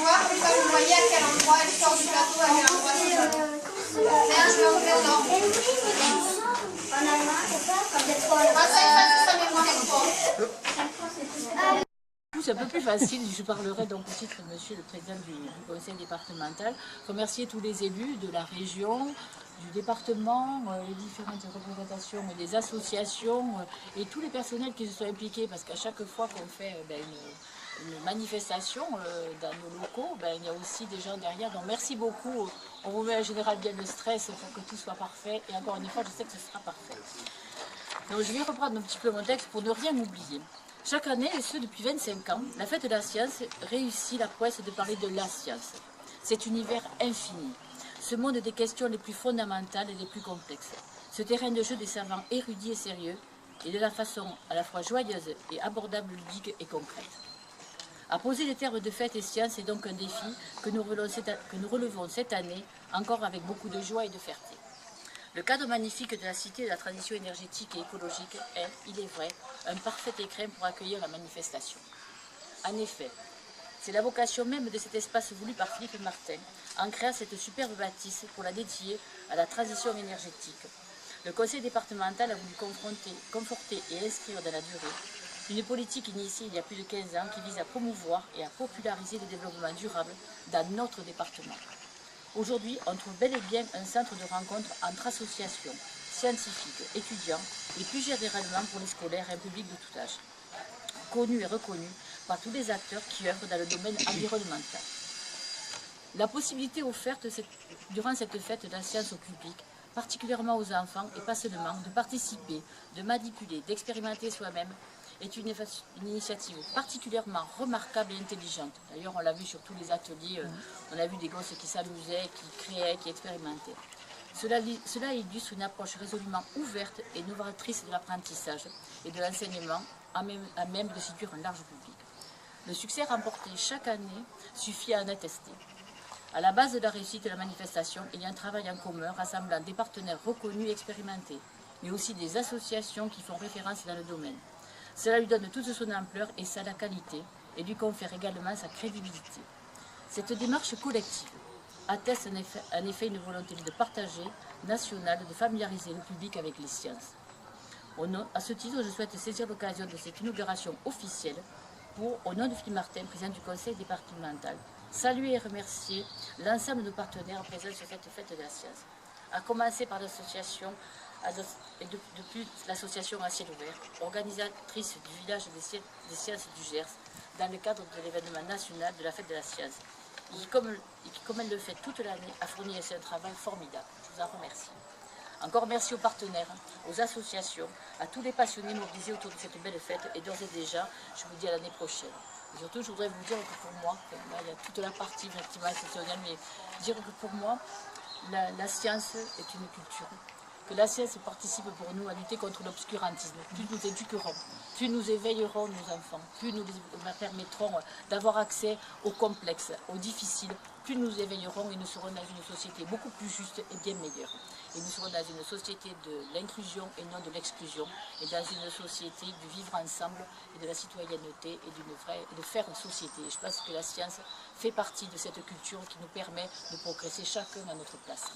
voir, comme ça vous voyez à quel endroit elle sort du plateau, à quel endroit c'est là. Je vais ouvrir l'ordre. En allemand, c'est pas comme des trois. Ça met moins fort. C'est un peu plus facile, je parlerai donc au titre de monsieur le président du conseil départemental. Remercier tous les élus de la région, du département, les différentes représentations des associations et tous les personnels qui se sont impliqués, parce qu'à chaque fois qu'on fait une manifestation dans nos locaux, il y a aussi des gens derrière. Donc merci beaucoup, on vous met en général bien le stress pour que tout soit parfait, et encore une fois je sais que ce sera parfait. Donc je vais reprendre un petit peu mon texte pour ne rien oublier. Chaque année, et ce depuis 25 ans, la fête de la science réussit la prouesse de parler de la science. Cet univers infini, ce monde des questions les plus fondamentales et les plus complexes, ce terrain de jeu des savants érudits et sérieux, et de la façon à la fois joyeuse et abordable, ludique et concrète. À poser les termes de fête et science est donc un défi que nous relevons cette année, encore avec beaucoup de joie et de fierté. Le cadre magnifique de la Cité de la transition énergétique et écologique est, il est vrai, un parfait écrin pour accueillir la manifestation. En effet, c'est la vocation même de cet espace voulu par Philippe Martin, en créant cette superbe bâtisse pour la dédier à la transition énergétique. Le conseil départemental a voulu conforter et inscrire dans la durée une politique initiée il y a plus de 15 ans qui vise à promouvoir et à populariser le développement durable dans notre département. Aujourd'hui, on trouve bel et bien un centre de rencontre entre associations, scientifiques, étudiants et plus généralement pour les scolaires et un public de tout âge, connu et reconnu par tous les acteurs qui œuvrent dans le domaine environnemental. La possibilité offerte durant cette fête de la science au public, particulièrement aux enfants et pas seulement, de participer, de manipuler, d'expérimenter soi-même, est une initiative particulièrement remarquable et intelligente. D'ailleurs, on l'a vu sur tous les ateliers, on a vu des gosses qui s'amusaient, qui créaient, qui expérimentaient. Cela illustre une approche résolument ouverte et novatrice de l'apprentissage et de l'enseignement, à même de séduire un large public. Le succès remporté chaque année suffit à en attester. À la base de la réussite de la manifestation, il y a un travail en commun rassemblant des partenaires reconnus et expérimentés, mais aussi des associations qui font référence dans le domaine. Cela lui donne toute son ampleur et sa qualité, et lui confère également sa crédibilité. Cette démarche collective atteste en effet une volonté de partager, nationale, de familiariser le public avec les sciences. À ce titre, je souhaite saisir l'occasion de cette inauguration officielle pour, au nom de Philippe Martin, président du conseil départemental, saluer et remercier l'ensemble de nos partenaires présents sur cette fête de la science, à commencer par l'association et depuis l'association à ciel ouvert, organisatrice du village des sciences du Gers, dans le cadre de l'événement national de la fête de la science, et qui, comme elle le fait toute l'année, a fourni un travail formidable. Je vous en remercie. Encore merci aux partenaires, aux associations, à tous les passionnés mobilisés autour de cette belle fête, et d'ores et déjà, je vous dis à l'année prochaine. Et surtout, je voudrais vous dire que pour moi, là, il y a toute la partie effectivement exceptionnelle, mais dire que pour moi, la science est une culture. Que la science participe pour nous à lutter contre l'obscurantisme. Plus nous éduquerons, plus nous éveillerons nos enfants, plus nous leur permettrons d'avoir accès aux complexes, aux difficiles, plus nous éveillerons et nous serons dans une société beaucoup plus juste et bien meilleure. Et nous serons dans une société de l'inclusion et non de l'exclusion, et dans une société du vivre ensemble et de la citoyenneté et de faire une société. Et je pense que la science fait partie de cette culture qui nous permet de progresser chacun à notre place.